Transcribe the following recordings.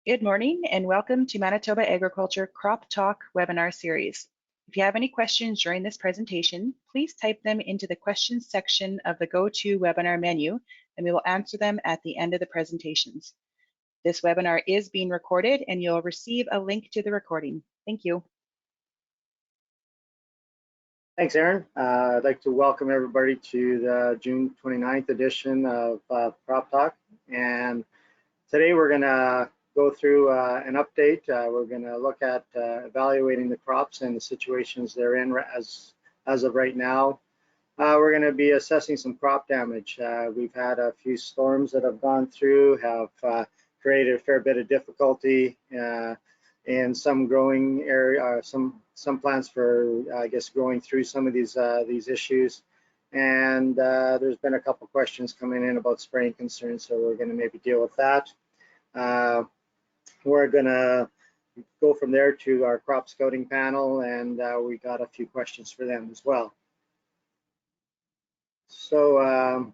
Good morning and welcome to Manitoba Agriculture Crop Talk webinar series. If you have any questions during this presentation, please type them into the questions section of the GoToWebinar menu and we will answer them at the end of the presentations. This webinar is being recorded and you'll receive a link to the recording. Thank you. Thanks, Erin. I'd like to welcome everybody to the June 29th edition of Crop Talk. And today we're going to go through an update. We're going to look at evaluating the crops and the situations they're in as of right now. We're going to be assessing some crop damage. We've had a few storms that have gone through, have created a fair bit of difficulty in some growing area, some plants for I guess growing through some of these issues. And there's been a couple questions coming in about spraying concerns, so we're going to maybe deal with that. We're going to go from there to our crop scouting panel, and we got a few questions for them as well. So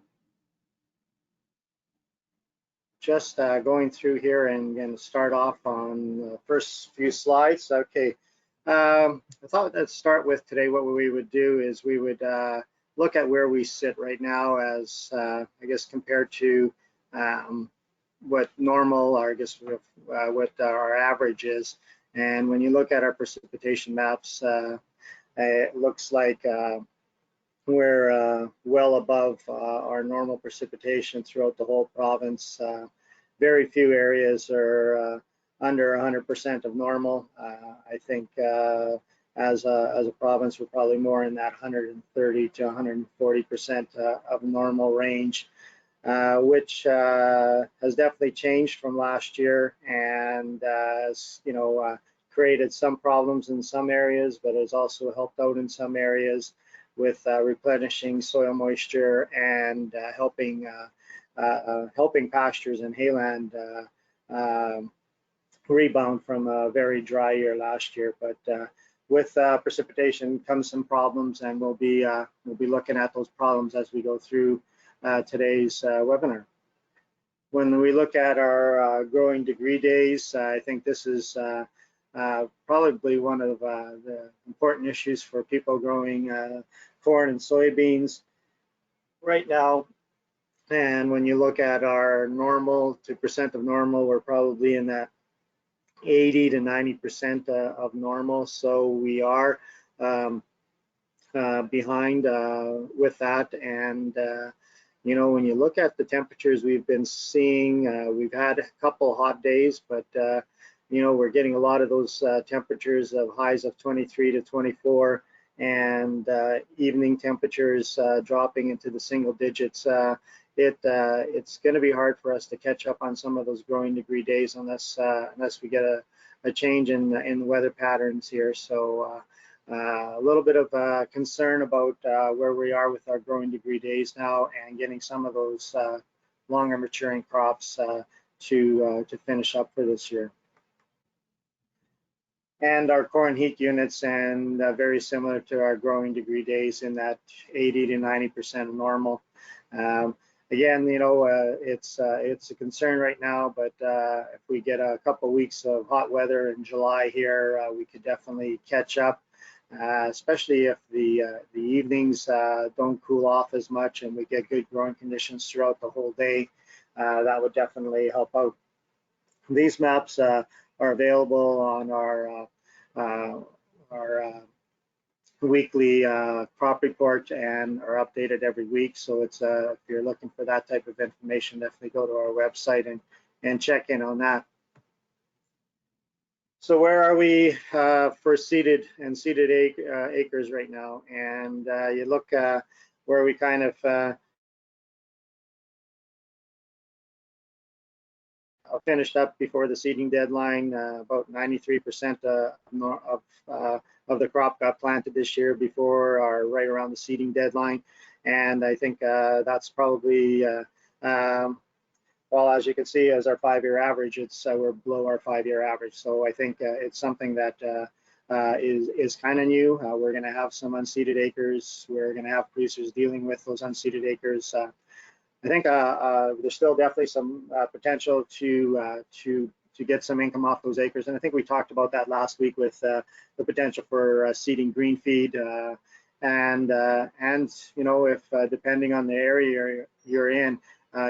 just going through here and going to start off on the first few slides. Okay, I thought let's start with today. What we would do is we would look at where we sit right now as I guess compared to what normal, or I guess what our average is. And when you look at our precipitation maps, it looks like we're well above our normal precipitation throughout the whole province. Very few areas are under 100% of normal. I think as a province, we're probably more in that 130 to 140% of normal range, which has definitely changed from last year, and has created some problems in some areas, but has also helped out in some areas with replenishing soil moisture and helping pastures and hayland rebound from a very dry year last year. But with precipitation comes some problems, and we'll be looking at those problems as we go through today's webinar. When we look at our growing degree days, I think this is probably one of the important issues for people growing corn and soybeans right now. And when you look at our normal to percent of normal, we're probably in that 80 to 90% of normal. So we are behind with that. And when you look at the temperatures we've been seeing, we've had a couple hot days, but we're getting a lot of those temperatures of highs of 23 to 24, and evening temperatures dropping into the single digits. It's going to be hard for us to catch up on some of those growing degree days unless we get a change in the weather patterns here. So a little bit of concern about where we are with our growing degree days now, and getting some of those longer maturing crops to finish up for this year. And our corn heat units, and very similar to our growing degree days in that 80 to 90% of normal. Again, it's a concern right now, but if we get a couple weeks of hot weather in July here, we could definitely catch up, especially if the evenings don't cool off as much and we get good growing conditions throughout the whole day. That would definitely help out. These maps are available on our weekly crop report and are updated every week. So it's if you're looking for that type of information, definitely go to our website and check in on that. So where are we for seeded acres right now? And you look where we kind of finished up before the seeding deadline. About 93% of the crop got planted this year before or right around the seeding deadline, and I think that's probably well, as you can see, as our 5-year average, it's we're below our 5-year average. So I think it's something that is kind of new. We're going to have some unseeded acres. We're going to have producers dealing with those unseeded acres. I think there's still definitely some potential to get some income off those acres. And I think we talked about that last week with the potential for seeding green feed. And you know, if depending on the area you're in,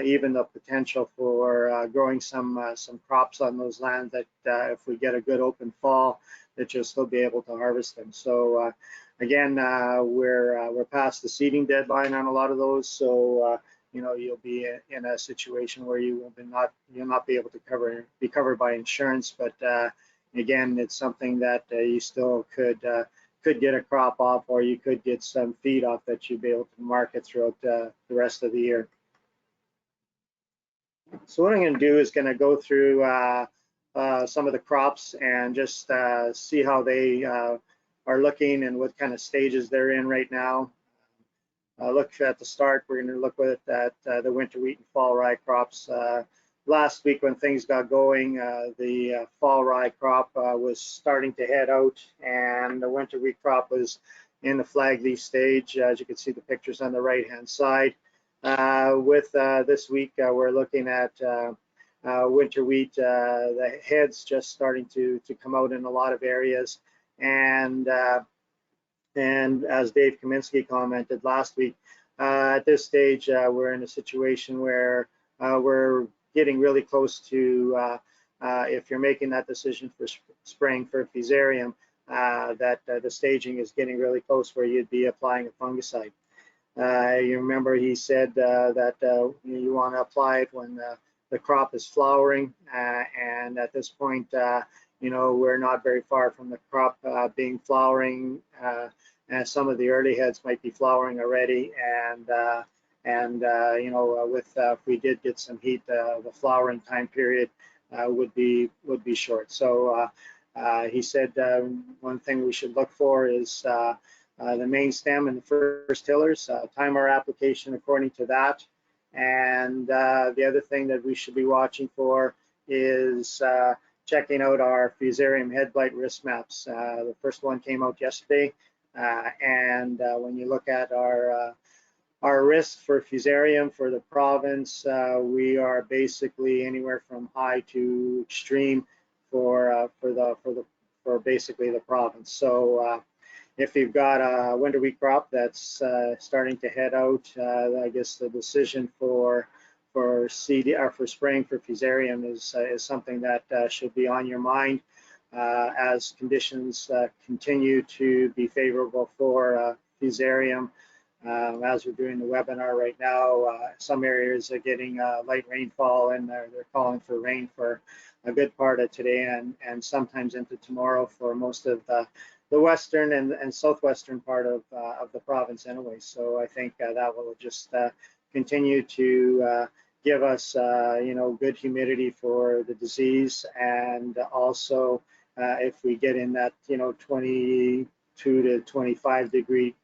even the potential for growing some crops on those lands that if we get a good open fall, that you'll still be able to harvest them. So again, we're past the seeding deadline on a lot of those, so you know, you'll be in a situation where you'll not be able to be covered by insurance, but again, it's something that you still could get a crop off, or you could get some feed off that you'd be able to market throughout the rest of the year. So what I'm going to do is going to go through some of the crops and just see how they are looking and what kind of stages they're in right now. Look at the start, we're going to look at the winter wheat and fall rye crops. Last week when things got going, the fall rye crop was starting to head out, and the winter wheat crop was in the flag leaf stage. As you can see the pictures on the right hand side. With this week, we're looking at winter wheat, the heads just starting to come out in a lot of areas, and as Dave Kaminsky commented last week, at this stage we're in a situation where we're getting really close to, if you're making that decision for spraying for fusarium, that the staging is getting really close where you'd be applying a fungicide. You remember he said that you want to apply it when the crop is flowering, and at this point, you know, we're not very far from the crop being flowering, and some of the early heads might be flowering already, and you know, if we did get some heat, the flowering time period would be short. So he said one thing we should look for is the main stem and the first tillers, time our application according to that. And the other thing that we should be watching for is checking out our fusarium head blight risk maps. The first one came out yesterday, and when you look at our risk for fusarium for the province, we are basically anywhere from high to extreme for basically the province. So if you've got a winter wheat crop that's starting to head out, I guess the decision for seed or for spraying for fusarium is something that should be on your mind as conditions continue to be favorable for fusarium. As we're doing the webinar right now, some areas are getting light rainfall, and they're calling for rain for a good part of today and sometimes into tomorrow for most of the western and southwestern part of the province anyway. So I think that will just continue to give us, you know, good humidity for the disease, and also if we get in that, you know, 22 to 25 degree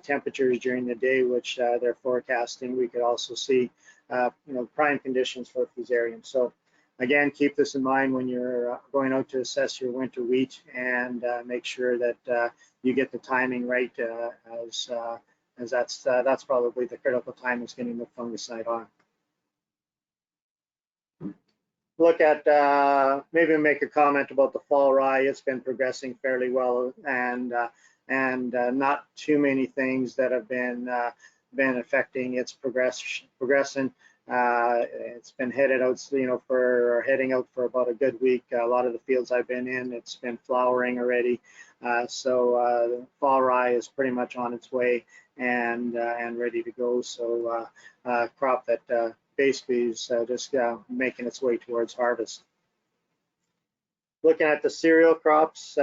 temperatures during the day, which they're forecasting, we could also see, you know, prime conditions for fusarium. So again, keep this in mind when you're going out to assess your winter wheat, and make sure that you get the timing right, as that's probably the critical time is getting the fungicide on. Look at maybe make a comment about the fall rye. It's been progressing fairly well, and not too many things that have been affecting its progression. It's been heading out for about a good week. A lot of the fields I've been in, it's been flowering already. So the fall rye is pretty much on its way and ready to go. So crop that basically is just making its way towards harvest. Looking at the cereal crops,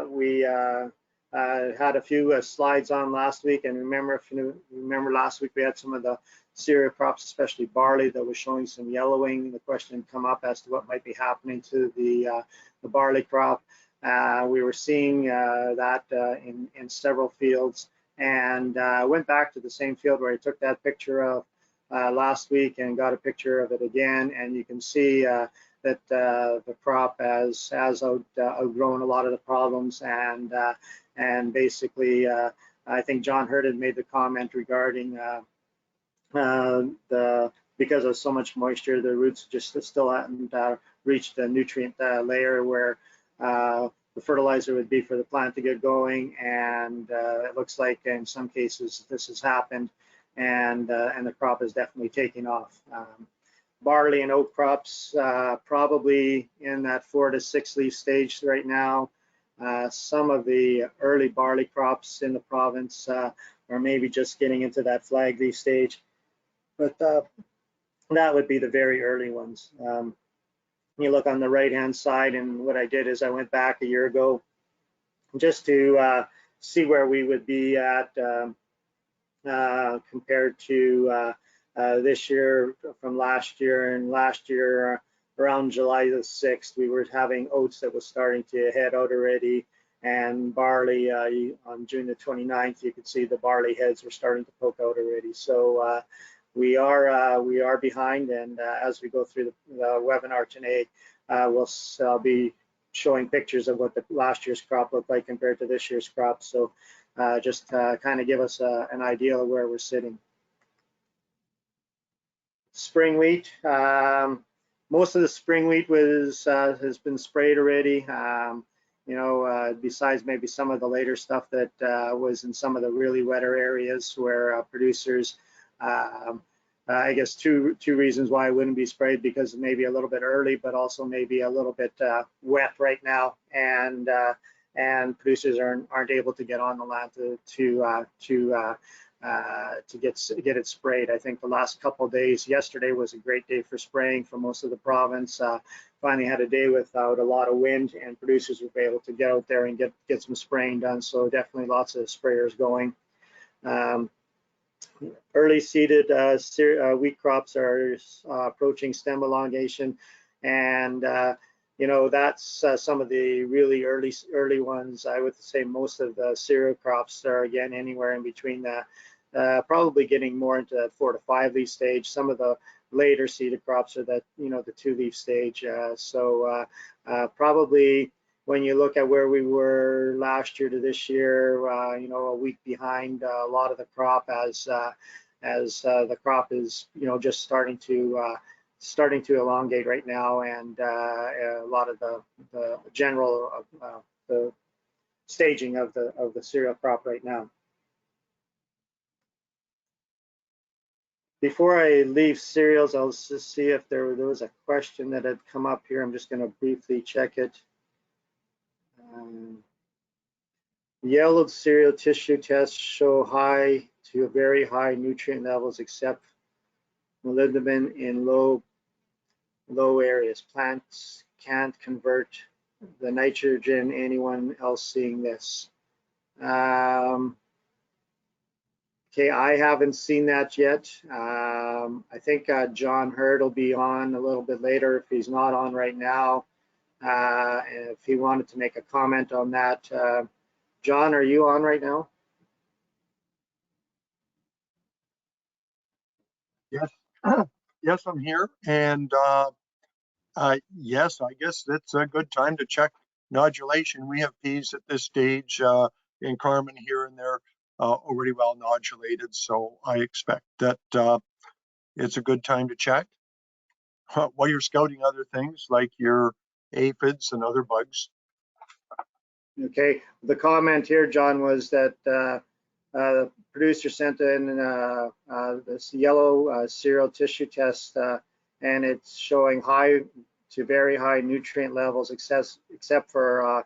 we had a few slides on last week, and if you remember last week we had some of the cereal crops, especially barley, that was showing some yellowing. The question come up as to what might be happening to the barley crop. We were seeing that in several fields, and went back to the same field where I took that picture of last week and got a picture of it again, and you can see that the crop has outgrown a lot of the problems, and basically I think John Hurd had made the comment regarding the because of so much moisture, the roots just still haven't reached the nutrient layer where the fertilizer would be for the plant to get going. And it looks like in some cases this has happened, and the crop is definitely taking off. Barley and oat crops probably in that 4 to 6 leaf stage right now. Some of the early barley crops in the province are maybe just getting into that flag leaf stage, but that would be the very early ones. You look on the right hand side, and what I did is I went back a year ago just to see where we would be at compared to this year from last year. And last year around July the 6th, we were having oats that was starting to head out already, and barley on June the 29th, you could see the barley heads were starting to poke out already. So we are behind, and as we go through the webinar today, I'll be showing pictures of what the last year's crop looked like compared to this year's crop. So just kind of give us an idea of where we're sitting. Spring wheat. Most of the spring wheat has been sprayed already. Besides maybe some of the later stuff that was in some of the really wetter areas where producers, I guess two reasons why it wouldn't be sprayed, because maybe a little bit early, but also maybe a little bit wet right now, and producers aren't able to get on the land to get it sprayed. I think the last couple of days, yesterday was a great day for spraying for most of the province. Finally had a day without a lot of wind, and producers were able to get out there and get some spraying done. So definitely lots of sprayers going. Early seeded wheat crops are approaching stem elongation, and that's some of the really early ones. I would say most of the cereal crops are again anywhere in between that, probably getting more into that 4 to 5 leaf stage. Some of the later seeded crops are that the 2 leaf stage. So probably when you look at where we were last year to this year, a week behind a lot of the crop, as the crop is just starting to elongate right now, and a lot of the general the staging of the cereal crop right now. Before I leave cereals, I'll just see if there was a question that had come up here. I'm just going to briefly check it. Yellowed cereal tissue tests show high to very high nutrient levels except molybdenum in low areas. Plants can't convert the nitrogen. Anyone else seeing this? Okay, I haven't seen that yet. I think John Hurd will be on a little bit later if he's not on right now. And if he wanted to make a comment on that. John, are you on right now? Yes, yes, I'm here. And yes, I guess that's a good time to check nodulation. We have peas at this stage in Carmen here, and they're already well nodulated. So I expect that it's a good time to check while you're scouting other things like your aphids and other bugs. Okay, the comment here, John, was that the producer sent in this yellow cereal tissue test, and it's showing high to very high nutrient levels, except for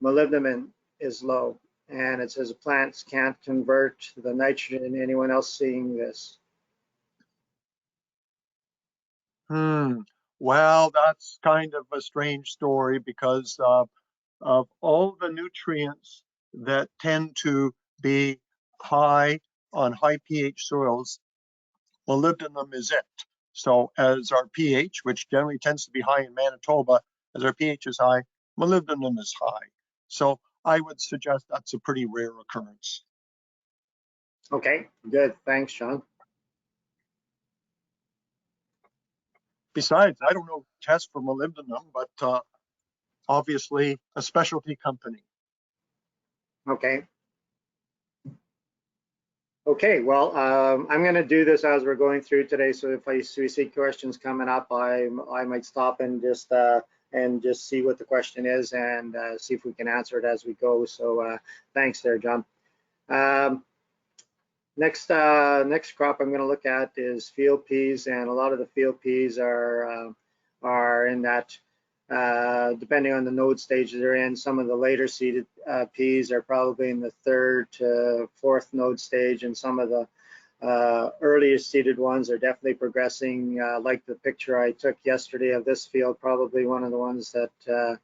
molybdenum is low. And it says plants can't convert the nitrogen. Anyone else seeing this? Well, that's kind of a strange story because of all the nutrients that tend to be high on high pH soils, molybdenum is it. So as our pH, which generally tends to be high in Manitoba, as our pH is high, molybdenum is high. So I would suggest that's a pretty rare occurrence. Okay, good. Thanks, John. Besides, I don't know test for molybdenum, but obviously a specialty company. Okay. Okay, well, I'm going to do this as we're going through today. So if we see questions coming up, I might stop and just see what the question is and see if we can answer it as we go. So thanks there, John. Next crop I'm going to look at is field peas, and a lot of the field peas are in that, depending on the node stage they're in. Some of the later seeded peas are probably in the 3rd to 4th node stage, and some of the earliest seeded ones are definitely progressing. Like the picture I took yesterday of this field, probably one of the ones that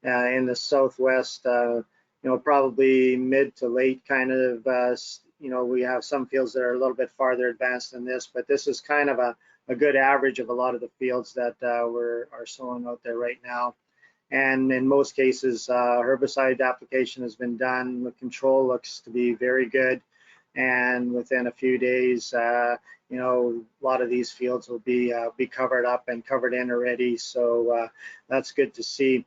in the southwest, probably mid to late kind of, we have some fields that are a little bit farther advanced than this, but this is kind of a good average of a lot of the fields that are sowing out there right now. And in most cases, herbicide application has been done. The control looks to be very good. And within a few days, a lot of these fields will be covered up and covered in already. So that's good to see.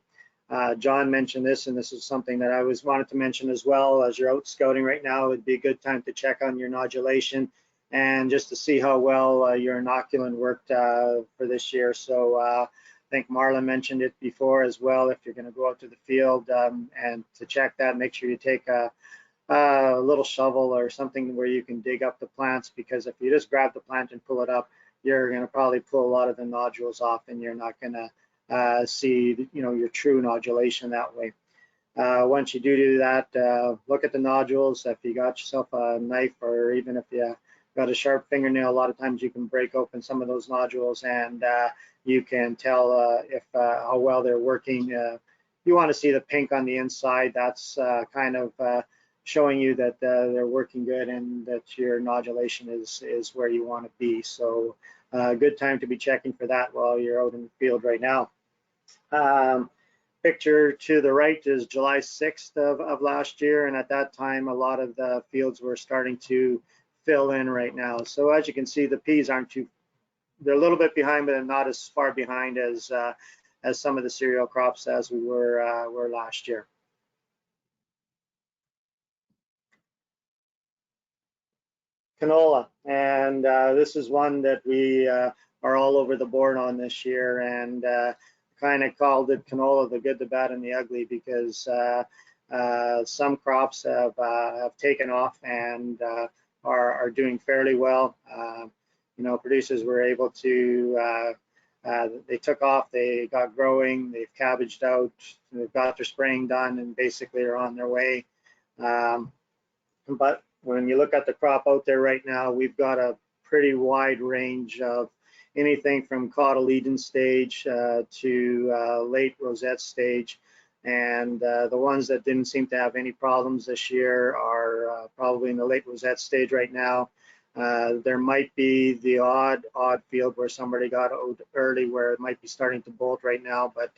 John mentioned this, and this is something that I always wanted to mention as well. As you're out scouting right now, it'd be a good time to check on your nodulation and just to see how well your inoculant worked for this year. So I think Marla mentioned it before as well. If you're going to go out to the field and to check that, make sure you take a little shovel or something where you can dig up the plants, because if you just grab the plant and pull it up, you're going to probably pull a lot of the nodules off, and you're not going to see your true nodulation that way. Once you do that, look at the nodules. If you got yourself a knife, or even if you got a sharp fingernail, a lot of times you can break open some of those nodules, and you can tell if how well they're working. You want to see the pink on the inside. That's kind of showing you that they're working good and that your nodulation is where you want to be. So good time to be checking for that while you're out in the field right now. Picture to the right is July 6th of last year, and at that time a lot of the fields were starting to fill in right now. So as you can see, the peas they're a little bit behind, but not as far behind as some of the cereal crops as we were last year. Canola, and this is one that we are all over the board on this year, and kind of called it canola, the good, the bad, and the ugly, because some crops have taken off and are doing fairly well. Producers were able to, they took off, they got growing, they've cabbaged out, they've got their spraying done, and basically are on their way. But when you look at the crop out there right now, we've got a pretty wide range of anything from cotyledon stage to late rosette stage. And the ones that didn't seem to have any problems this year are probably in the late rosette stage right now. There might be the odd field where somebody got out early where it might be starting to bolt right now, but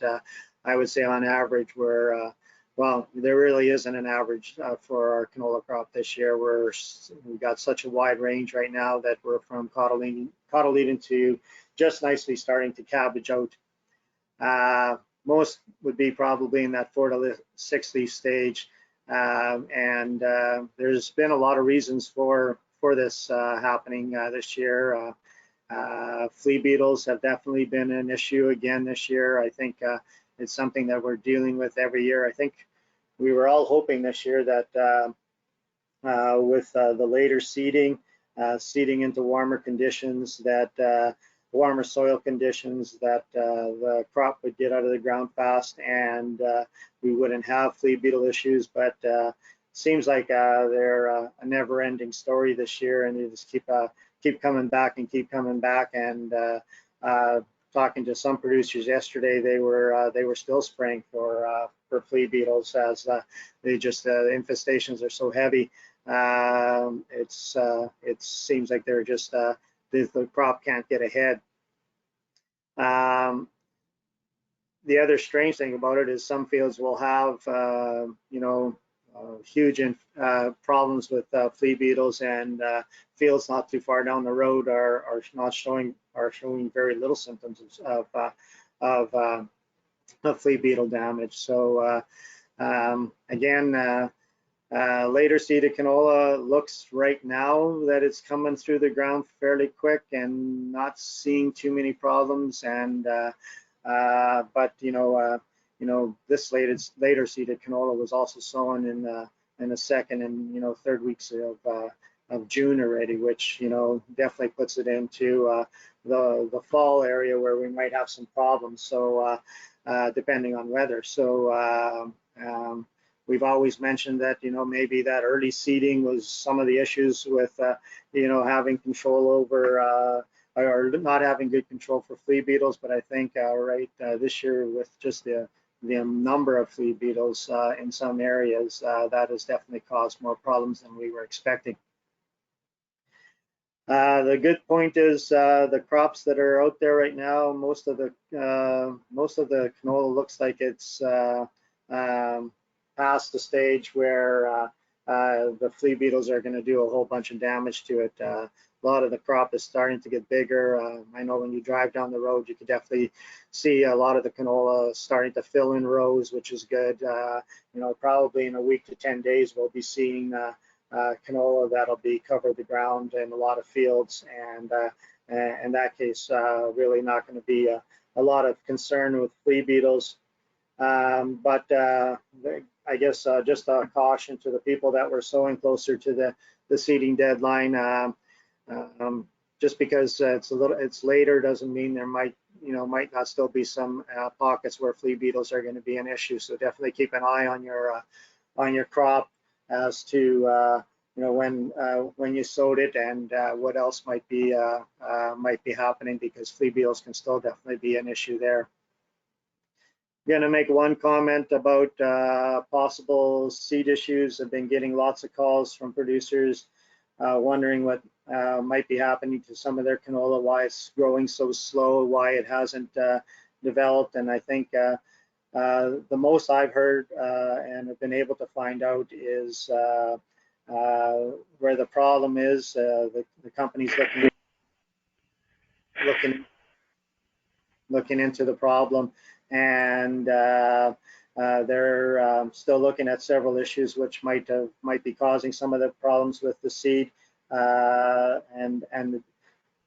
I would say on average we're well, there really isn't an average for our canola crop this year. We've got such a wide range right now that we're from cotyledon to just nicely starting to cabbage out. Most would be probably in that 4 to 6 leaf stage, and there's been a lot of reasons for this happening this year. Flea beetles have definitely been an issue again this year. I think it's something that we're dealing with every year. I think we were all hoping this year that with the later seeding into warmer conditions, that warmer soil conditions, that the crop would get out of the ground fast and we wouldn't have flea beetle issues. But seems like they're a never-ending story this year, and they just keep coming back and keep coming back. And talking to some producers yesterday, they were still spraying for flea beetles as they just the infestations are so heavy. It seems like they're just the crop can't get ahead. The other strange thing about it is some fields will have huge problems with flea beetles, and fields not too far down the road are showing very little symptoms of flea beetle damage. So again, Later seeded canola looks right now that it's coming through the ground fairly quick and not seeing too many problems. And but this later seeded canola was also sown in the second and third weeks of June already, which definitely puts it into the fall area where we might have some problems. So depending on weather. So we've always mentioned that maybe that early seeding was some of the issues with having control over or not having good control for flea beetles. But I think this year with just the number of flea beetles in some areas, that has definitely caused more problems than we were expecting. The good point is the crops that are out there right now, most of the canola looks like it's past the stage where the flea beetles are going to do a whole bunch of damage to it. A lot of the crop is starting to get bigger. I know when you drive down the road, you can definitely see a lot of the canola starting to fill in rows, which is good. Probably in a week to 10 days, we'll be seeing canola that'll be cover the ground in a lot of fields, and in that case, really not going to be a lot of concern with flea beetles. But I guess just a caution to the people that were sowing closer to the seeding deadline. Just because it's later doesn't mean there might not still be some pockets where flea beetles are going to be an issue. So definitely keep an eye on your crop as to when you sowed it and what else might be happening, because flea beetles can still definitely be an issue there. I'm going to make one comment about possible seed issues. I've been getting lots of calls from producers wondering what might be happening to some of their canola, why it's growing so slow, why it hasn't developed. And I think the most I've heard and have been able to find out is where the problem is. The company's looking into the problem, and they're still looking at several issues which might be causing some of the problems with the seed, and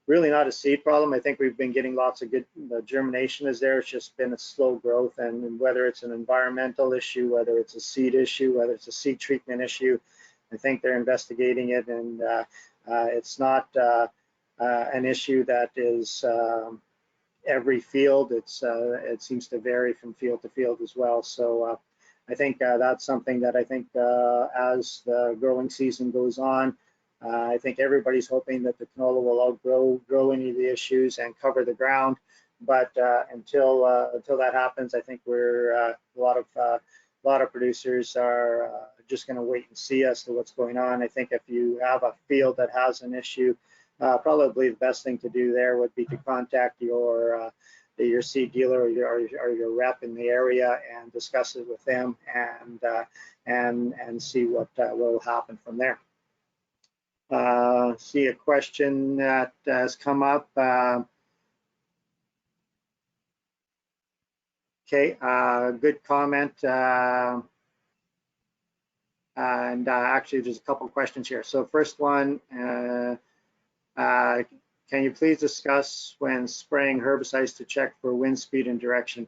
really not a seed problem. I think we've been getting lots of good, the germination is there. It's just been a slow growth, and whether it's an environmental issue, whether it's a seed issue, whether it's a seed treatment issue, I think they're investigating it, and it's not an issue that is every field. It seems to vary from field to field as well. So I think that's something that I think as the growing season goes on, I think everybody's hoping that the canola will outgrow any of the issues and cover the ground. But until that happens, I think we're a lot of producers are just going to wait and see as to what's going on. I think if you have a field that has an issue, probably the best thing to do there would be to contact your seed dealer or your rep in the area and discuss it with them, and see what will happen from there. See a question that has come up. Okay, good comment. And actually, there's a couple of questions here. So first one, can you please discuss when spraying herbicides to check for wind speed and direction?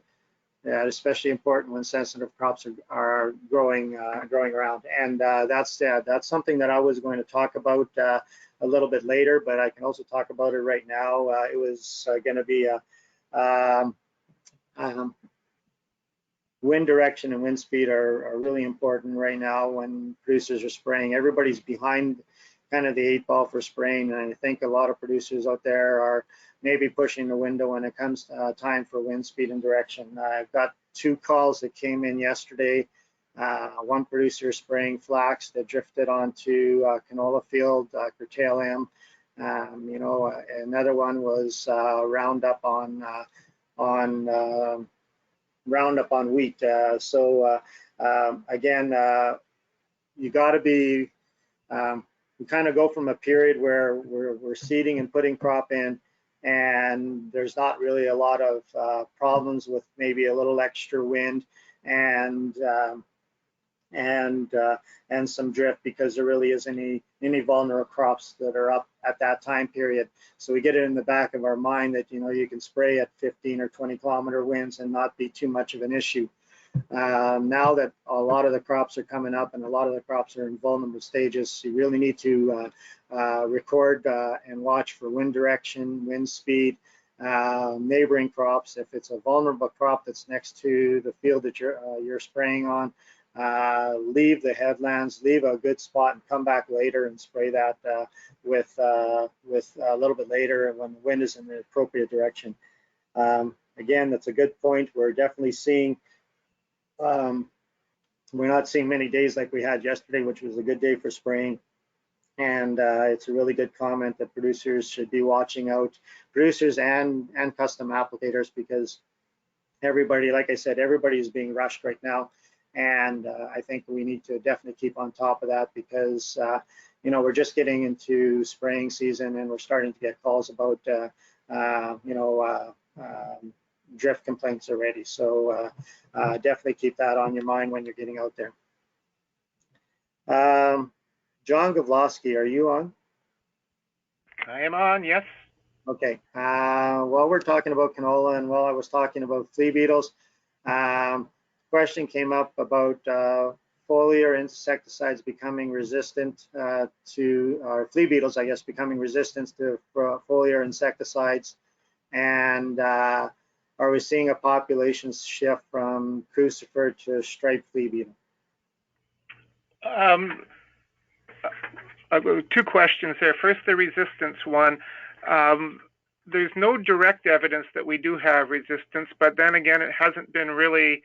Especially important when sensitive crops are growing around. And that's something that I was going to talk about a little bit later, but I can also talk about it right now. It was going to be wind direction and wind speed are really important right now when producers are spraying. Everybody's behind kind of the 8 ball for spraying, and I think a lot of producers out there are maybe pushing the window when it comes time for wind speed and direction. I've got 2 calls that came in yesterday. One producer spraying flax that drifted onto canola field, curtail M. Another one was Roundup on wheat. Again, you got to be. We kind of go from a period where we're seeding and putting crop in, and there's not really a lot of problems with maybe a little extra wind, and and some drift, because there really isn't any vulnerable crops that are up at that time period. So we get it in the back of our mind that, you know, you can spray at 15 or 20-kilometer winds and not be too much of an issue. Now that a lot of the crops are coming up and a lot of the crops are in vulnerable stages, you really need to record and watch for wind direction, wind speed, neighboring crops. If it's a vulnerable crop that's next to the field that you're spraying on, leave the headlands, leave a good spot, and come back later and spray that with a little bit later when the wind is in the appropriate direction. Again, that's a good point. We're definitely seeing, we're not seeing many days like we had yesterday, which was a good day for spraying. And it's a really good comment that producers should be watching out, producers and custom applicators, because everybody, like I said, everybody is being rushed right now. And I think we need to definitely keep on top of that, because you know, we're just getting into spraying season and we're starting to get calls about you know, drift complaints already. So definitely keep that on your mind when you're getting out there. John Gavlowski, are you on? I am on, yes. Okay. While we're talking about canola and while I was talking about flea beetles, question came up about foliar insecticides becoming resistant to, or flea beetles, I guess, becoming resistant to foliar insecticides. And are we seeing a population shift from crucifer to striped flea beetle? Two questions there. First, the resistance one. There's no direct evidence that we do have resistance, but then again, it hasn't been really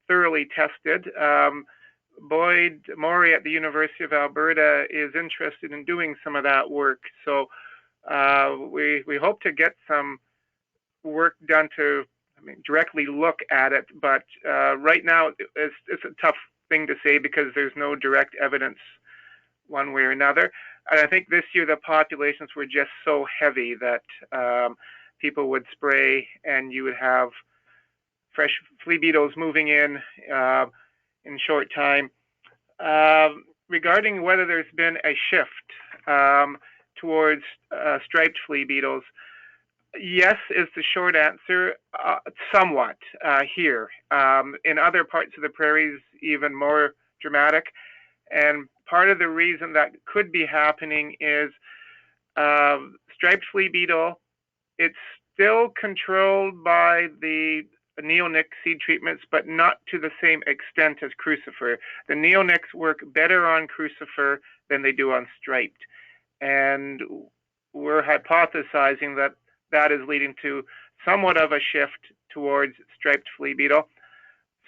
thoroughly tested. Boyd Morey at the University of Alberta is interested in doing some of that work. So we hope to get some work done to, I mean, directly look at it, but right now it's a tough thing to say because there's no direct evidence one way or another. And I think this year the populations were just so heavy that people would spray and you would have fresh flea beetles moving in short time. Regarding whether there's been a shift towards striped flea beetles, yes is the short answer, somewhat here. In other parts of the prairies, even more dramatic. And part of the reason that could be happening is striped flea beetle, it's still controlled by the neonic seed treatments, but not to the same extent as crucifer. The neonics work better on crucifer than they do on striped. And we're hypothesizing that that is leading to somewhat of a shift towards striped flea beetle.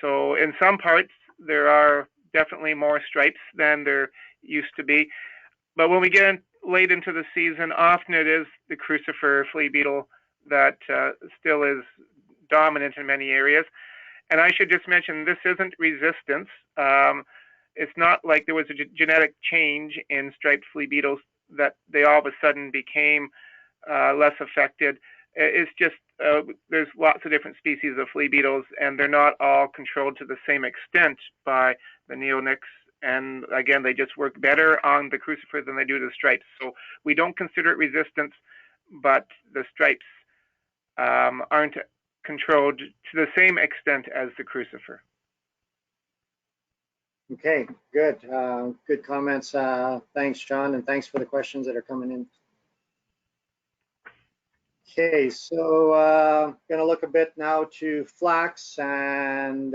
So in some parts, there are definitely more stripes than there used to be. But when we get late into the season, often it is the crucifer flea beetle that still is dominant in many areas. And I should just mention, this isn't resistance. It's not like there was a genetic change in striped flea beetles that they all of a sudden became less affected. It's just there's lots of different species of flea beetles, and they're not all controlled to the same extent by the neonics. And again, they just work better on the crucifer than they do the stripes. So we don't consider it resistance, but the stripes aren't controlled to the same extent as the crucifer. Okay, good. Good comments. Thanks, John, and thanks for the questions that are coming in. Okay, so going to look a bit now to flax, and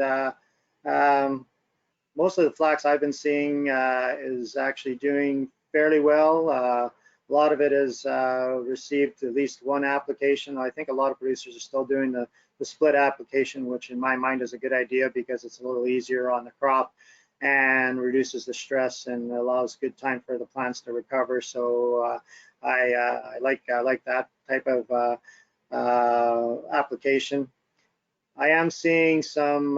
most of the flax I've been seeing is actually doing fairly well. A lot of it has received at least one application. I think a lot of producers are still doing the split application, which in my mind is a good idea because it's a little easier on the crop and reduces the stress and allows good time for the plants to recover. So I like that type of application. I am seeing some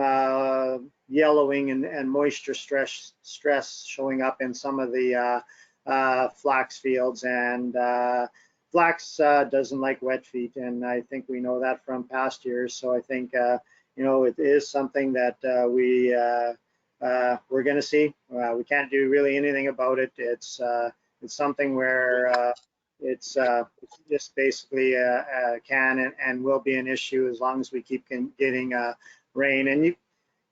yellowing and moisture stress showing up in some of the flax fields, and flax doesn't like wet feet, and I think we know that from past years. So I think you know, it is something that we we're going to see. We can't do really anything about it. It's something where it's just basically can and will be an issue as long as we keep getting rain. And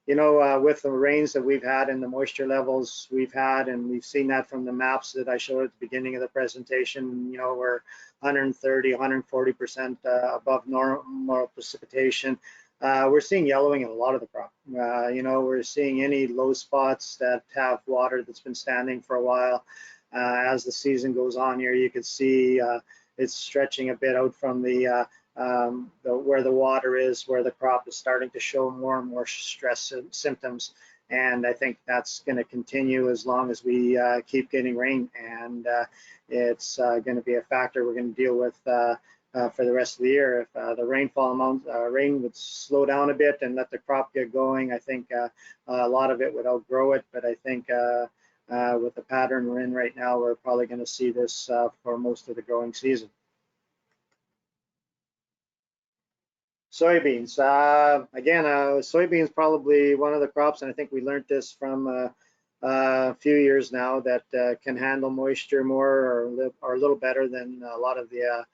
with the rains that we've had and the moisture levels we've had, and we've seen that from the maps that I showed at the beginning of the presentation, we're 130, 140% above normal precipitation. We're seeing yellowing in a lot of the crop. We're seeing any low spots that have water that's been standing for a while. As the season goes on here, you can see it's stretching a bit out from where the water is, where the crop is starting to show more and more stress symptoms. And I think that's going to continue as long as we keep getting rain. And it's going to be a factor we're going to deal with for the rest of the year. If the rainfall amount, rain would slow down a bit and let the crop get going, I think a lot of it would outgrow it. But I think with the pattern we're in right now, we're probably going to see this for most of the growing season. Soybeans. Again, soybeans probably one of the crops, and I think we learned this from a few years now, that can handle moisture more or a little better than a lot of the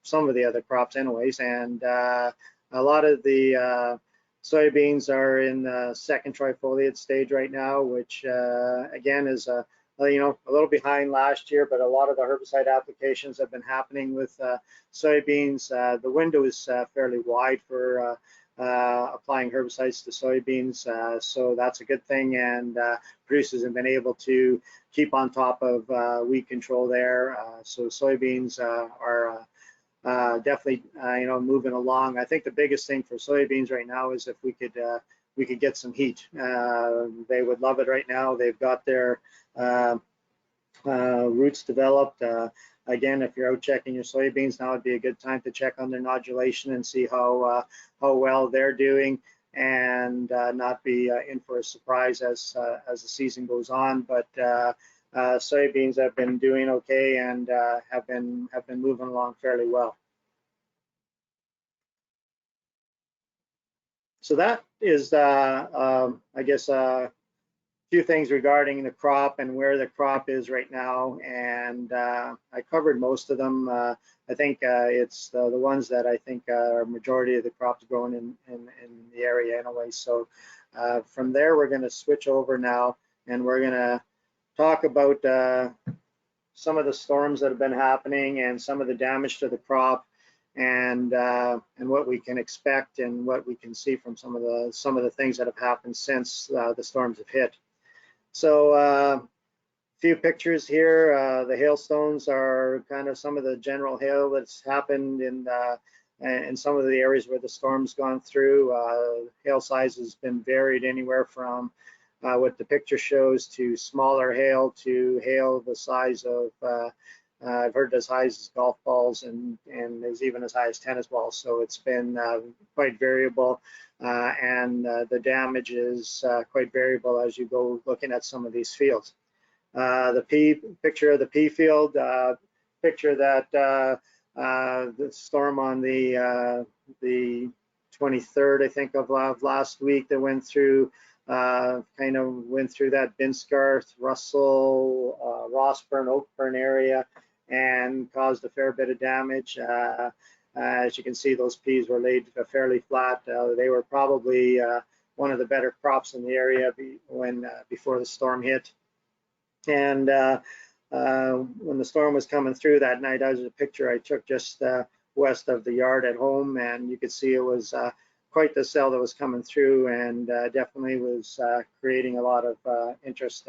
some of the other crops anyways. And a lot of the soybeans are in the second trifoliate stage right now, which again is a little behind last year, but a lot of the herbicide applications have been happening with soybeans. The window is fairly wide for applying herbicides to soybeans, so that's a good thing, and producers have been able to keep on top of weed control there. So soybeans are definitely moving along. I think the biggest thing for soybeans right now is if we could get some heat. They would love it right now. They've got their roots developed. Again, if you're out checking your soybeans, now would be a good time to check on their nodulation and see how well they're doing, and not be in for a surprise as the season goes on. But soybeans have been doing okay and have been moving along fairly well. So that is, I guess, few things regarding the crop and where the crop is right now, and I covered most of them. I think it's the ones that I think are majority of the crops grown in the area anyway. So from there, we're going to switch over now, and we're going to talk about some of the storms that have been happening and some of the damage to the crop, and what we can expect and what we can see from some of the things that have happened since the storms have hit. So a few pictures here. The hailstones are kind of some of the general hail that's happened in some of the areas where the storm's gone through. Hail size has been varied anywhere from what the picture shows to smaller hail to hail the size of, I've heard as high as golf balls and is even as high as tennis balls. So it's been quite variable. And the damage is quite variable as you go looking at some of these fields. The picture of the pea field, picture that the storm on the 23rd, I think, of last week that went through, kind of went through that Binscarth, Russell, Rossburn, Oakburn area and caused a fair bit of damage. As you can see, those peas were laid fairly flat. They were probably one of the better crops in the area before the storm hit. And when the storm was coming through that night, that was a picture I took just west of the yard at home, and you could see it was quite the cell that was coming through, and definitely was creating a lot of interest.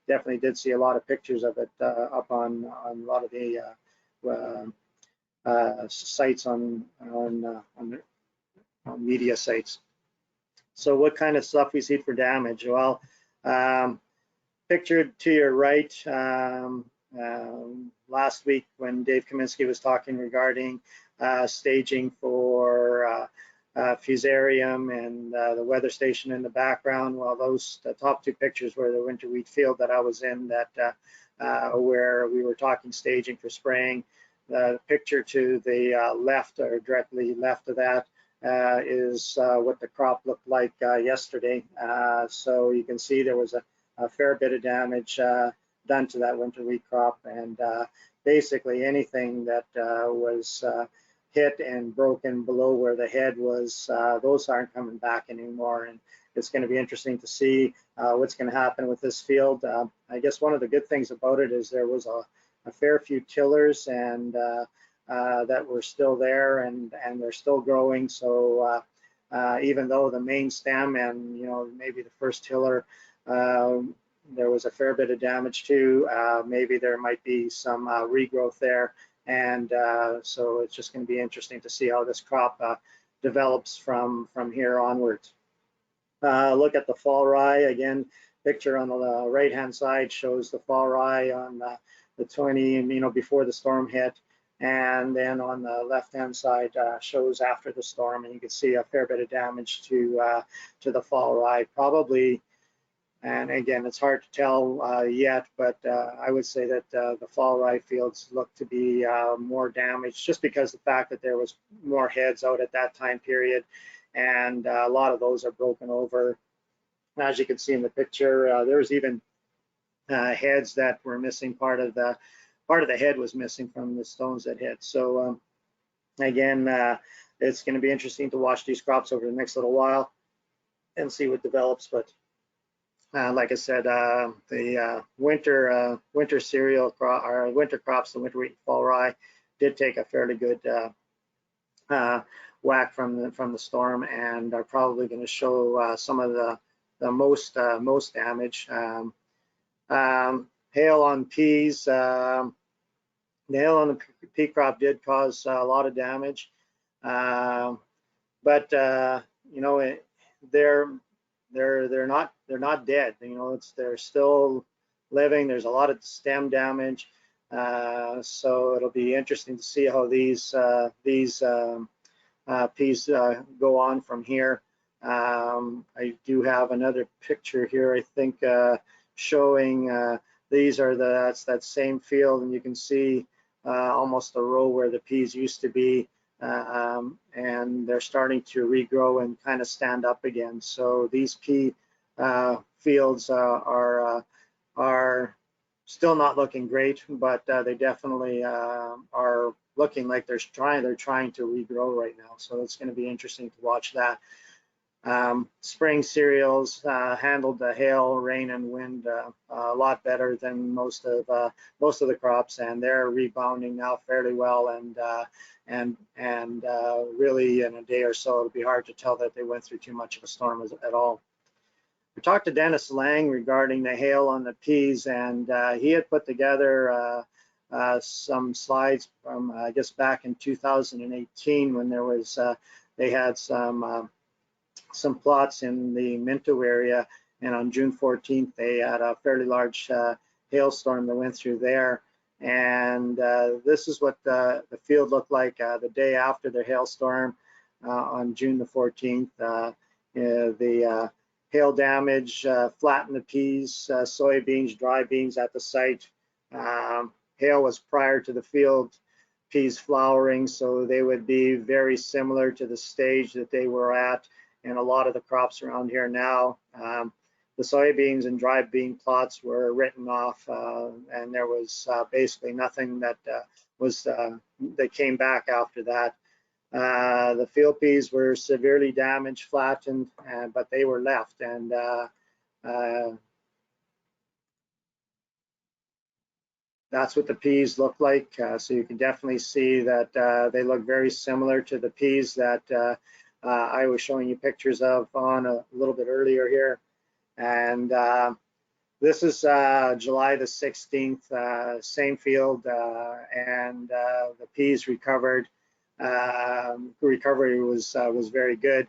Definitely did see a lot of pictures of it up on a lot of the sites on media sites. So what kind of stuff we see for damage? Well, pictured to your right, last week when Dave Kaminsky was talking regarding staging for fusarium and the weather station in the background. Well, the top two pictures were the winter wheat field that I was in, that where we were talking staging for spraying. The picture to the left, or directly left of that, is what the crop looked like yesterday. So you can see there was a fair bit of damage done to that winter wheat crop, and basically anything that was hit and broken below where the head was, those aren't coming back anymore. And it's going to be interesting to see what's going to happen with this field. I guess one of the good things about it is there was a fair few tillers and that were still there, and they're still growing. So even though the main stem and maybe the first tiller there was a fair bit of damage too, maybe there might be some regrowth there, and so it's just going to be interesting to see how this crop develops from here onwards. Look at the fall rye again. Picture on the right hand side shows the fall rye on the 20 before the storm hit, and then on the left hand side shows after the storm, and you can see a fair bit of damage to the fall rye probably. And again, it's hard to tell yet, but I would say that the fall rye fields look to be more damaged just because the fact that there was more heads out at that time period, and a lot of those are broken over. As you can see in the picture, there's even heads that were missing. Part of the head was missing from the stones that hit. So again, it's going to be interesting to watch these crops over the next little while and see what develops. But like I said, the winter cereal crop, or winter crops, the winter wheat, fall rye, did take a fairly good whack from the storm, and are probably going to show some of the most damage. Hail on peas. The hail on the pea crop did cause a lot of damage, but they're not dead. They're still living. There's a lot of stem damage, so it'll be interesting to see how these peas go on from here. I do have another picture here, I think, showing that's that same field, and you can see almost a row where the peas used to be, and they're starting to regrow and kind of stand up again. So these pea fields are still not looking great, but they definitely are looking like they're trying to regrow right now. So it's going to be interesting to watch that. Spring cereals handled the hail, rain, and wind a lot better than most of the crops, and they're rebounding now fairly well. And really, in a day or so, it'll be hard to tell that they went through too much of a storm at all. We talked to Dennis Lang regarding the hail on the peas, and he had put together some slides from I guess back in 2018 when there was they had some plots in the Minto area, and on June 14th they had a fairly large hailstorm that went through there. And this is what the field looked like the day after the hailstorm on June the 14th. The hail damage flattened the peas, soybeans, dry beans at the site. Hail was prior to the field peas flowering, so they would be very similar to the stage that they were at and a lot of the crops around here now. The soybeans and dry bean plots were written off, and there was basically nothing that that came back after that. The field peas were severely damaged, flattened, but they were left, and that's what the peas look like. So you can definitely see that they look very similar to the peas that I was showing you pictures of on a little bit earlier here. And this is July the 16th, same field, and the peas recovered. Recovery was very good.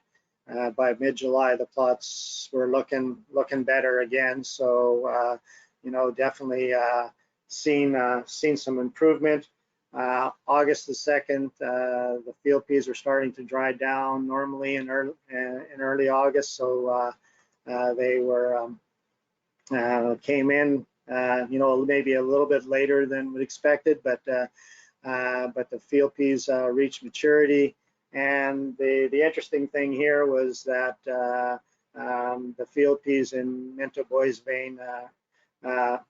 By mid-July, the plots were looking better again. So definitely seen some improvement. August the 2nd, the field peas are starting to dry down normally in early August. So they were came in maybe a little bit later than we expected, but the field peas reached maturity, And the interesting thing here was that the field peas in Minto Boys vein, the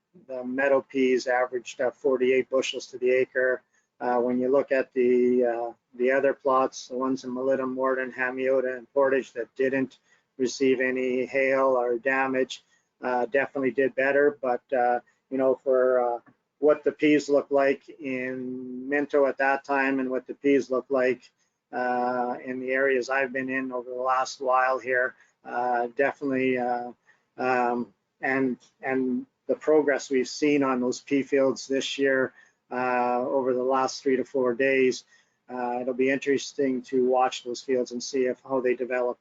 meadow peas averaged 48 bushels to the acre. When you look at the other plots, the ones in Melita, Morden, Hamiota, and Portage that didn't receive any hail or damage, definitely did better. But you know, for what the peas look like in Minto at that time and what the peas look like in the areas I've been in over the last while here, definitely, and the progress we've seen on those pea fields this year over the last 3 to 4 days, it'll be interesting to watch those fields and see if how they develop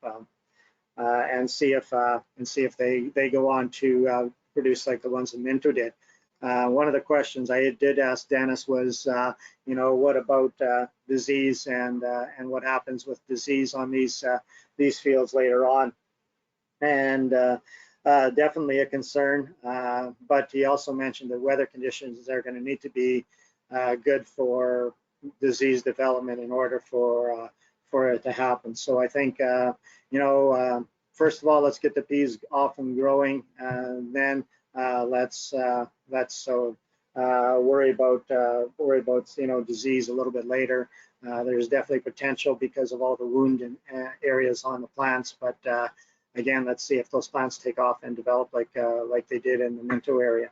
and see if they go on to produce like the ones in Minto did. One of the questions I did ask Dennis was, you know, what about disease and what happens with disease on these fields later on, and definitely a concern. But he also mentioned that weather conditions are going to need to be good for disease development in order for it to happen. So I think you know, first of all, let's get the peas off and growing, then let's worry about you know, disease a little bit later. There's definitely potential because of all the wound areas on the plants, but again, let's see if those plants take off and develop like they did in the Minto area.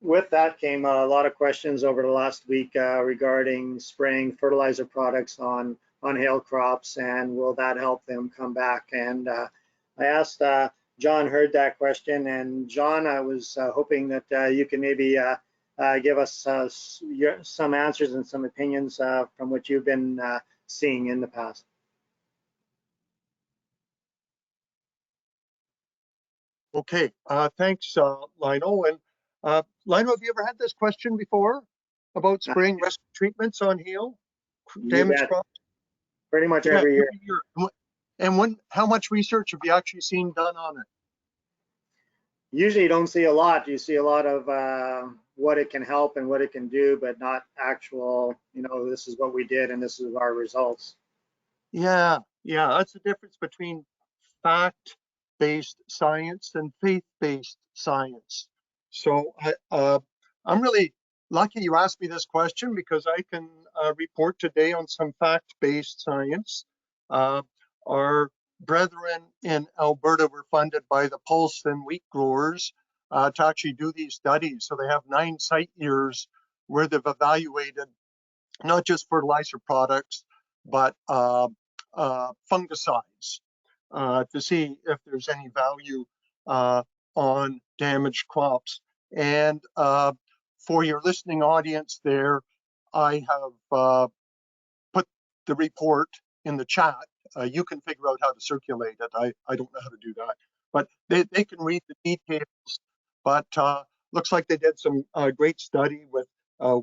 With that came a lot of questions over the last week regarding spraying fertilizer products on hail crops, and will that help them come back? And I asked John heard that question, and John, I was hoping that you can maybe give us some answers and some opinions from what you've been seeing in the past. Okay, thanks, Lino. And Lino, have you ever had this question before about spraying rescue treatments on hail damaged crops? Pretty much Yeah, every year. And how much research have you actually seen done on it? Usually you don't see a lot. You see a lot of what it can help and what it can do, but not actual, you know, this is what we did and this is our results. Yeah, that's the difference between fact-based science and faith-based science. So I'm really lucky you asked me this question because I can report today on some fact-based science. Our brethren in Alberta were funded by the pulse and wheat growers to actually do these studies. So they have 9 site years where they've evaluated not just fertilizer products, but fungicides to see if there's any value on damaged crops. And for your listening audience there, I have put the report in the chat. You can figure out how to circulate it. I don't know how to do that, but they can read the details. But looks like they did some great study with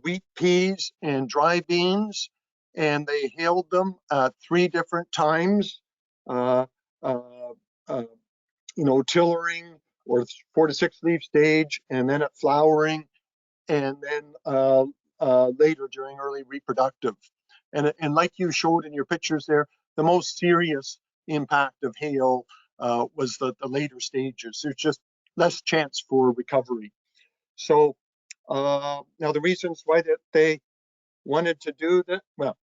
wheat, peas, and dry beans, and they hailed them at 3 different times. Uh, uh, uh, you know, tillering or 4 to 6 leaf stage, and then at flowering, and then later during early reproductive. And like you showed in your pictures there, the most serious impact of hail was the later stages. There's just less chance for recovery. So now the reasons why that they wanted to do that, well,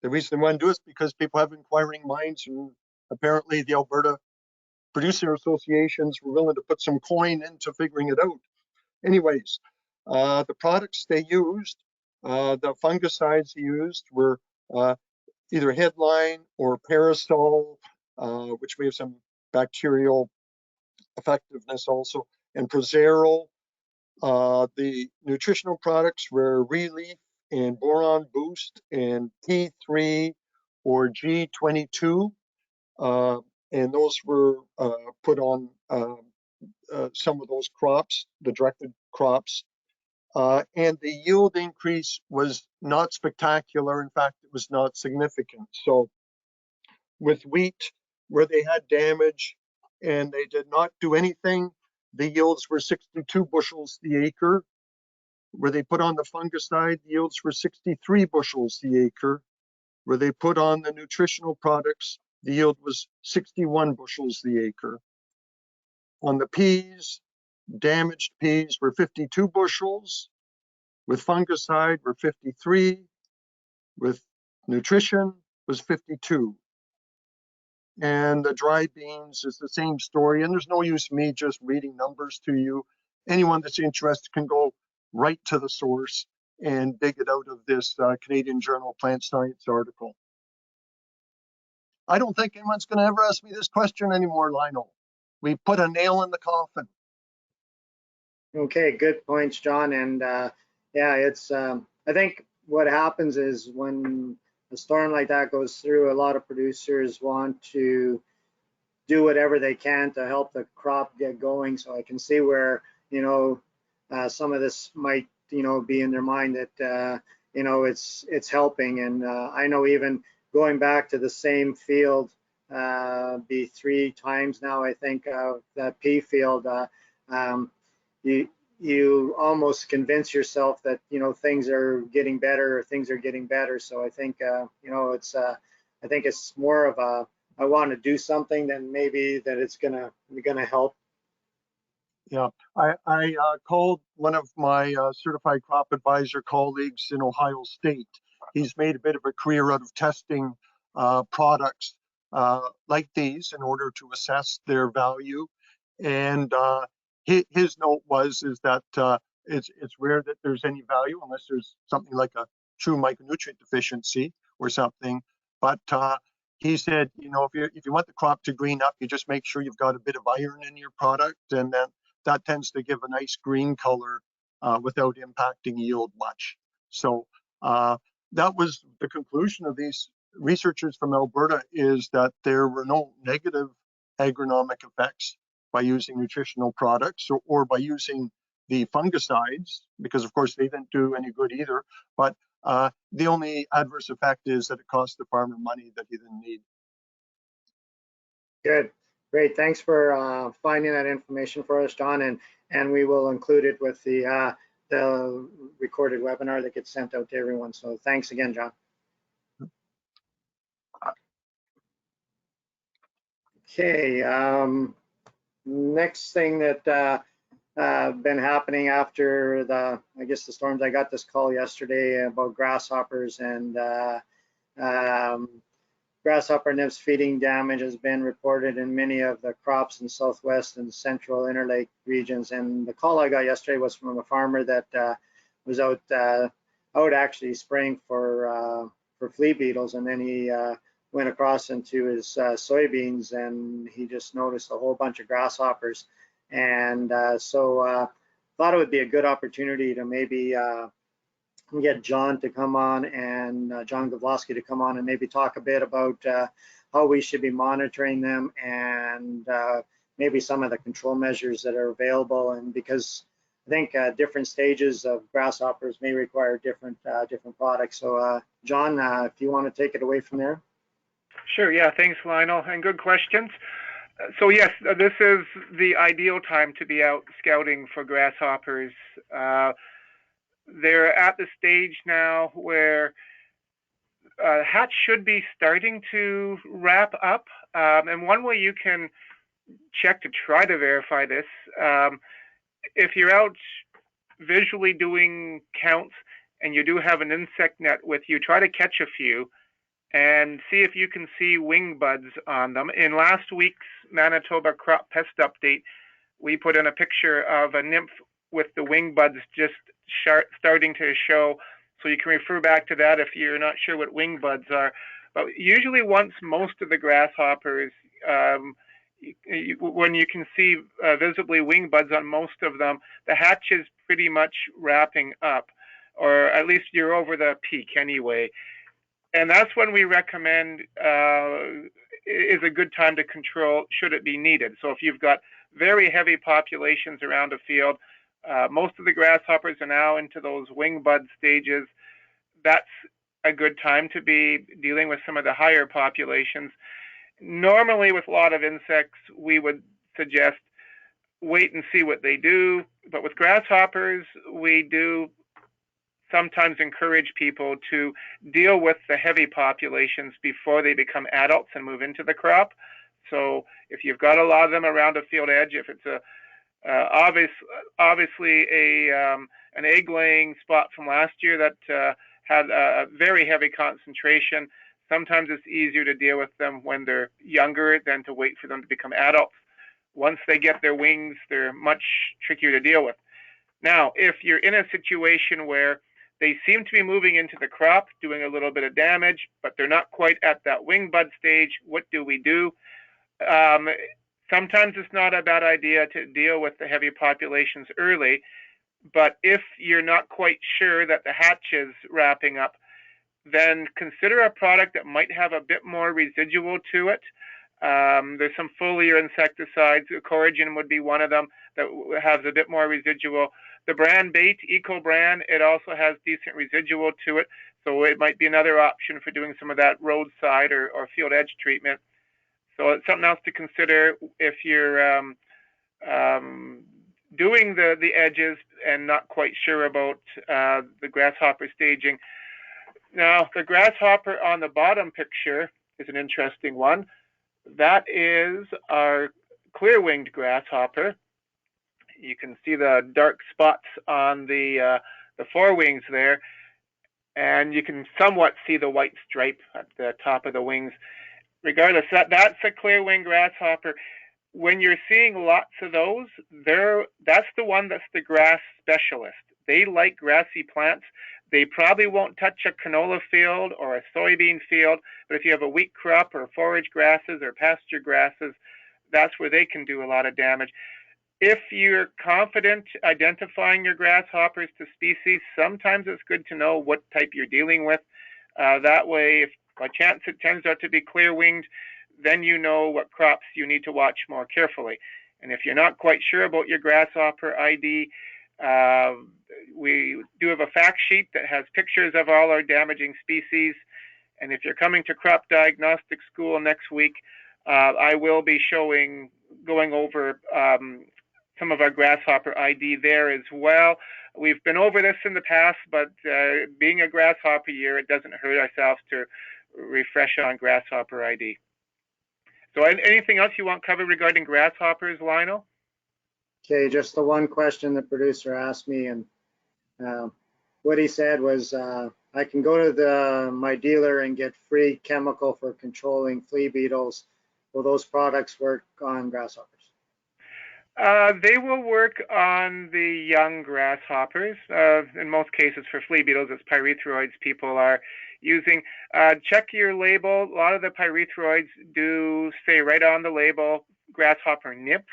the reason they want to do it is because people have inquiring minds, and apparently the Alberta producer associations were willing to put some coin into figuring it out. Anyways, the products they used, the fungicides used were either Headline or Parasol, which may have some bacterial effectiveness also, and Prozero. The nutritional products were Relief and Boron Boost and T3 or G22. And those were put on some of those crops, the directed crops. And the yield increase was not spectacular. In fact, it was not significant. So with wheat, where they had damage and they did not do anything, the yields were 62 bushels the acre. Where they put on the fungicide, the yields were 63 bushels the acre. Where they put on the nutritional products, the yield was 61 bushels the acre. On the peas, damaged peas were 52 bushels. With fungicide were 53. With nutrition was 52. And the dry beans is the same story. And there's no use me just reading numbers to you. Anyone that's interested can go right to the source and dig it out of this Canadian Journal of Plant Science article. I don't think anyone's going to ever ask me this question anymore, Lionel. We put a nail in the coffin. Okay, good points, John. And yeah, it's I think what happens is when a storm like that goes through, a lot of producers want to do whatever they can to help the crop get going. So I can see where, some of this might, be in their mind that, it's helping. And I know even going back to the same field, be 3 times now, I think, that pea field, you almost convince yourself that, things are getting better or things are getting better. So I think, I think it's more of a, I want to do something than maybe that it's gonna help. Yeah, I called one of my certified crop advisor colleagues in Ohio State. He's made a bit of a career out of testing products like these in order to assess their value. And his note is that it's rare that there's any value unless there's something like a true micronutrient deficiency or something. But he said, if you want the crop to green up, you just make sure you've got a bit of iron in your product, and then that tends to give a nice green color without impacting yield much. So that was the conclusion of these researchers from Alberta, is that there were no negative agronomic effects by using nutritional products or by using the fungicides, because of course they didn't do any good either. But the only adverse effect is that it cost the farmer money that he didn't need. Good, great. Thanks for finding that information for us, John, and we will include it with the recorded webinar that gets sent out to everyone. So thanks again, John. Okay, next thing that been happening after I guess the storms. I got this call yesterday about grasshoppers, and grasshopper nymphs feeding damage has been reported in many of the crops in southwest and central interlake regions. And the call I got yesterday was from a farmer that was out actually spraying for flea beetles, and then he went across into his soybeans, and he just noticed a whole bunch of grasshoppers. And so thought it would be a good opportunity to maybe get John to come on, and John Gavlosky to come on and maybe talk a bit about how we should be monitoring them, and maybe some of the control measures that are available. And because I think different stages of grasshoppers may require different products. So John, if you want to take it away from there. Sure, yeah, thanks Lionel, and good questions. So yes, this is the ideal time to be out scouting for grasshoppers. They're at the stage now where hatch should be starting to wrap up. And one way you can check to try to verify this, if you're out visually doing counts and you do have an insect net with you, try to catch a few and see if you can see wing buds on them. In last week's Manitoba Crop Pest Update, we put in a picture of a nymph with the wing buds just starting to show, so you can refer back to that if you're not sure what wing buds are. But usually once most of the grasshoppers, when you can see visibly wing buds on most of them, the hatch is pretty much wrapping up, or at least you're over the peak anyway. And that's when we recommend is a good time to control should it be needed. So if you've got very heavy populations around a field, most of the grasshoppers are now into those wing bud stages, that's a good time to be dealing with some of the higher populations. Normally with a lot of insects, we would suggest wait and see what they do. But with grasshoppers, we do sometimes encourage people to deal with the heavy populations before they become adults and move into the crop. So if you've got a lot of them around a field edge, if it's a obviously an egg-laying spot from last year that had a very heavy concentration, sometimes it's easier to deal with them when they're younger than to wait for them to become adults. Once they get their wings, they're much trickier to deal with. Now, if you're in a situation where they seem to be moving into the crop, doing a little bit of damage, but they're not quite at that wing bud stage, what do we do? Sometimes it's not a bad idea to deal with the heavy populations early, but if you're not quite sure that the hatch is wrapping up, then consider a product that might have a bit more residual to it. There's some foliar insecticides. Coragen would be one of them that has a bit more residual. The brand Bait, Eco brand, it also has decent residual to it, so it might be another option for doing some of that roadside or field edge treatment. So it's something else to consider if you're doing the edges and not quite sure about the grasshopper staging. Now, the grasshopper on the bottom picture is an interesting one. That is our clear-winged grasshopper. You can see the dark spots on the forewings there, and you can somewhat see the white stripe at the top of the wings. Regardless, that's a clear-winged grasshopper. When you're seeing lots of those, that's the one that's the grass specialist. They like grassy plants. They probably won't touch a canola field or a soybean field, but if you have a wheat crop or forage grasses or pasture grasses, that's where they can do a lot of damage. If you're confident identifying your grasshoppers to species, sometimes it's good to know what type you're dealing with. That way, if by chance it turns out to be clear-winged, then you know what crops you need to watch more carefully. And if you're not quite sure about your grasshopper ID, we do have a fact sheet that has pictures of all our damaging species. And if you're coming to Crop Diagnostic School next week, I will be going over some of our grasshopper ID there as well. We've been over this in the past, but being a grasshopper year, it doesn't hurt ourselves to refresh on grasshopper ID. So anything else you want covered regarding grasshoppers, Lionel? Okay, just the one question the producer asked me, and what he said was, I can go to my dealer and get free chemical for controlling flea beetles. Will those products work on grasshoppers? They will work on the young grasshoppers. In most cases, for flea beetles, it's pyrethroids people are using. Check your label. A lot of the pyrethroids do say right on the label grasshopper nymphs.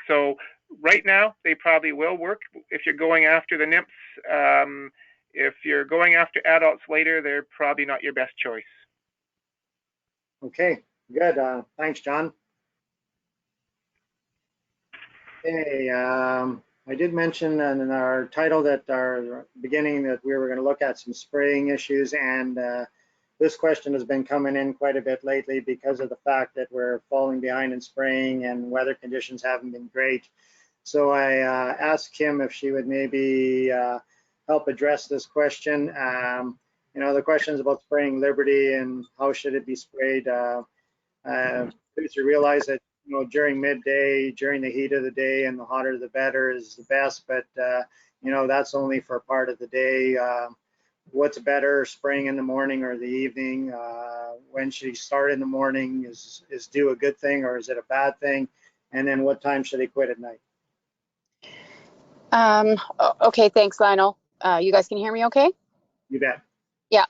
So right now, they probably will work if you're going after the nymphs. If you're going after adults later, they're probably not your best choice. Okay, good. Thanks, John. Okay, I did mention in our title that our beginning that we were going to look at some spraying issues, and this question has been coming in quite a bit lately because of the fact that we're falling behind in spraying and weather conditions haven't been great. So I asked Kim if she would maybe help address this question. You know, the question is about spraying Liberty and how should it be sprayed. Producer realized that, you know, during midday, during the heat of the day, and the hotter the better is the best, but you know, that's only for part of the day. What's better, spraying in the morning or the evening? When should he start in the morning? Is do a good thing or is it a bad thing? And then what time should he quit at night? Okay, thanks, Lionel. You guys can hear me okay? You bet. Yeah,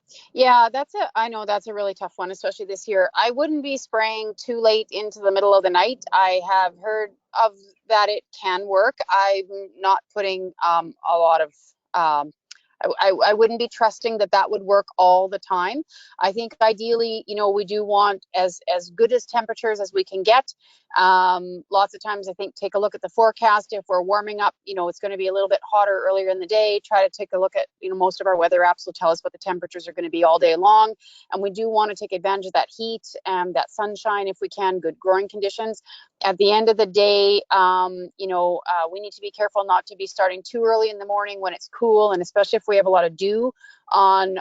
I know that's a really tough one, especially this year. I wouldn't be spraying too late into the middle of the night. I have heard of that it can work. I'm not putting a lot of, I wouldn't be trusting that would work all the time. I think ideally, you know, we do want as good as temperatures as we can get. Lots of times I think take a look at the forecast. If we're warming up, you know, it's going to be a little bit hotter earlier in the day. Try to take a look at, you know, most of our weather apps will tell us what the temperatures are going to be all day long. And we do want to take advantage of that heat and that sunshine if we can, good growing conditions. At the end of the day, we need to be careful not to be starting too early in the morning when it's cool, and especially if we have a lot of dew on.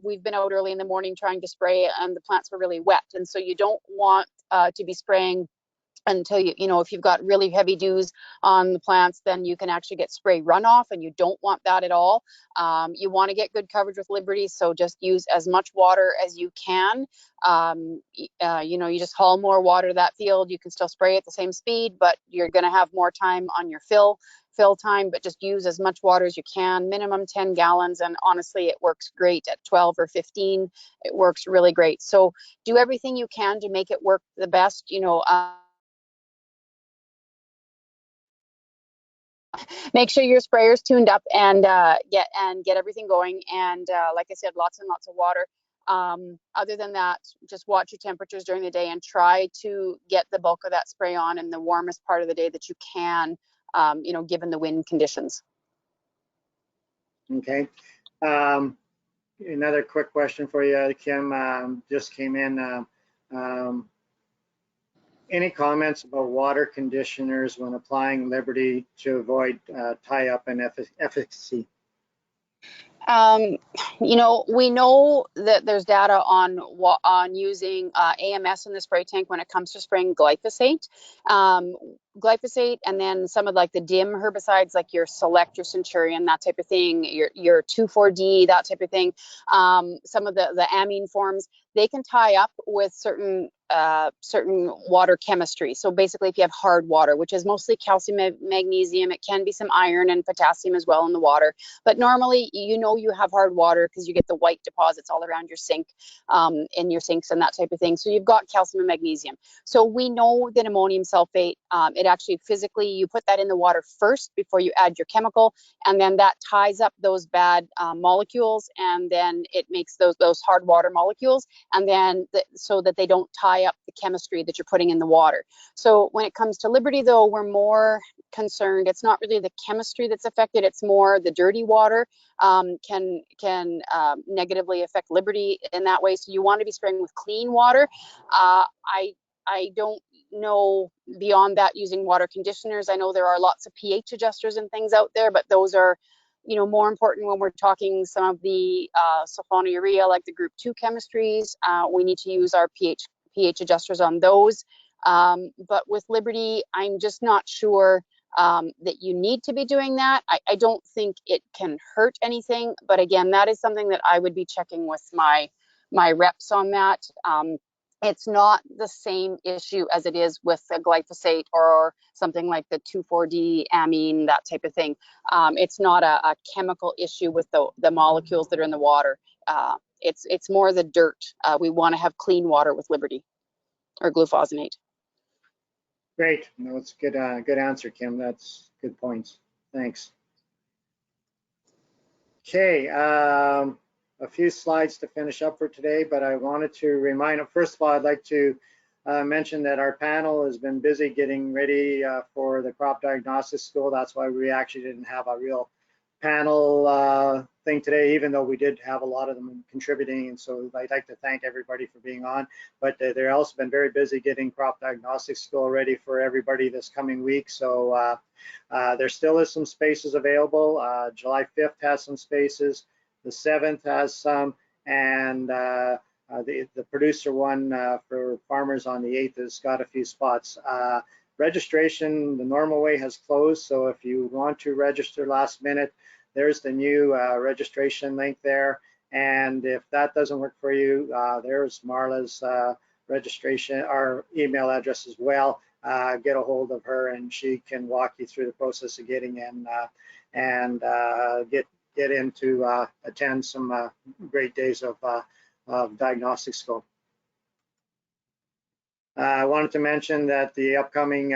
We've been out early in the morning trying to spray, and the plants were really wet, and so you don't want to be spraying until if you've got really heavy dews on the plants, then you can actually get spray runoff, and you don't want that at all. You want to get good coverage with Liberty, so just use as much water as you can. You just haul more water to that field. You can still spray at the same speed, but you're going to have more time on your fill time, but just use as much water as you can, minimum 10 gallons. And honestly, it works great at 12 or 15. It works really great. So do everything you can to make it work the best. Make sure your sprayer's tuned up and get everything going. And like I said, lots and lots of water. Other than that, just watch your temperatures during the day and try to get the bulk of that spray on in the warmest part of the day that you can, given the wind conditions. Okay. Another quick question for you, Kim, just came in. Any comments about water conditioners when applying Liberty to avoid tie-up and efficacy? We know that there's data on using AMS in the spray tank when it comes to spraying glyphosate. Glyphosate, and then some of like the dim herbicides like your Select, your Centurion, that type of thing, your 2,4-D, that type of thing. Some of the amine forms, they can tie up with certain water chemistry. So basically, if you have hard water, which is mostly calcium, magnesium, it can be some iron and potassium as well in the water. But normally, you have hard water because you get the white deposits all around your sink, in your sinks and that type of thing. So you've got calcium and magnesium. So we know that ammonium sulfate, it actually physically, you put that in the water first before you add your chemical, and then that ties up those bad molecules, and then it makes those hard water molecules, and then so that they don't tie up the chemistry that you're putting in the water. So when it comes to Liberty, though, we're more concerned. It's not really the chemistry that's affected. It's more the dirty water can negatively affect Liberty in that way. So you want to be spraying with clean water. I don't know beyond that using water conditioners. I know there are lots of pH adjusters and things out there, but those are more important when we're talking some of the sulfonylurea, like the group 2 chemistries. We need to use our pH adjusters on those. But with Liberty, I'm just not sure that you need to be doing that. I don't think it can hurt anything, but again, that is something that I would be checking with my reps on that. It's not the same issue as it is with the glyphosate or something like the 2,4-D amine, that type of thing. It's not a chemical issue with the molecules that are in the water. It's more the dirt. We want to have clean water with Liberty or glufosinate. Great. No, it's good. Good answer, Kim. That's good points. Thanks. Okay. A few slides to finish up for today, but I wanted to remind, first of all, I'd like to mention that our panel has been busy getting ready for the crop diagnostics school. That's why we actually didn't have a real panel thing today, even though we did have a lot of them contributing. And so I'd like to thank everybody for being on, but they're also been very busy getting crop diagnostics school ready for everybody this coming week. So there still is some spaces available. July 5th has some spaces. The 7th has some, and the producer one for farmers on the 8th has got a few spots. Registration the normal way has closed, so if you want to register last minute, there's the new registration link there. And if that doesn't work for you, there's Marla's registration or email address as well. Get a hold of her and she can walk you through the process of getting in and get in to attend some great days of diagnostic school. I wanted to mention that the upcoming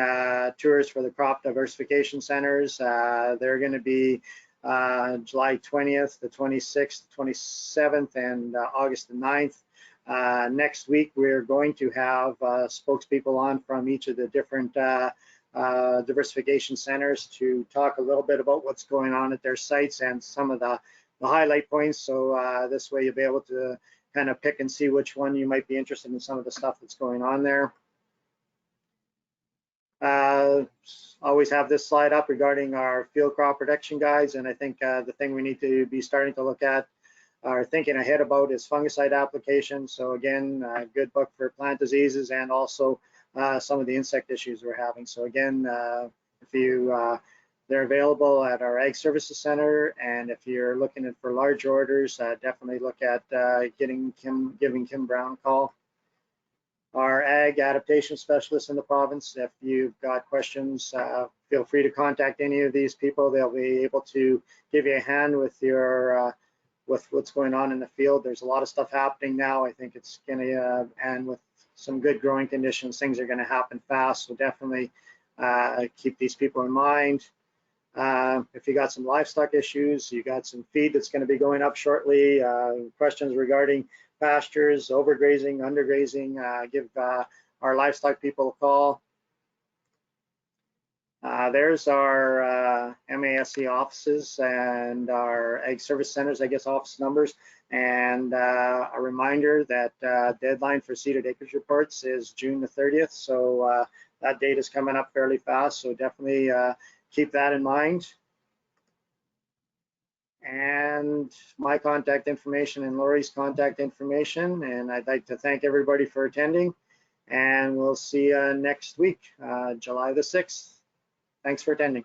tours for the crop diversification centers, they're going to be July 20th, the 26th, 27th, and August the 9th. Next week, we're going to have spokespeople on from each of the different diversification centers to talk a little bit about what's going on at their sites and some of the highlight points. So this way you'll be able to kind of pick and see which one you might be interested in, some of the stuff that's going on there. Always have this slide up regarding our field crop protection guides, and I think the thing we need to be starting to look at or thinking ahead about is fungicide application. So again, a good book for plant diseases and also some of the insect issues we're having. So again, if you they're available at our Ag Services Center, and if you're looking for large orders, definitely look at giving Kim Brown a call. Our Ag Adaptation Specialist in the province, if you've got questions, feel free to contact any of these people. They'll be able to give you a hand with your with what's going on in the field. There's a lot of stuff happening now. I think it's gonna, and with some good growing conditions, things are gonna happen fast. So definitely keep these people in mind. If you got some livestock issues, you got some feed that's gonna be going up shortly, questions regarding pastures, overgrazing, undergrazing, give our livestock people a call. There's our MASC offices and our Ag Service Centers, I guess, office numbers. And a reminder that deadline for seeded acreage reports is June the 30th. So that date is coming up fairly fast. So definitely keep that in mind. And my contact information and Lori's contact information. And I'd like to thank everybody for attending. And we'll see you next week, July the 6th. Thanks for attending.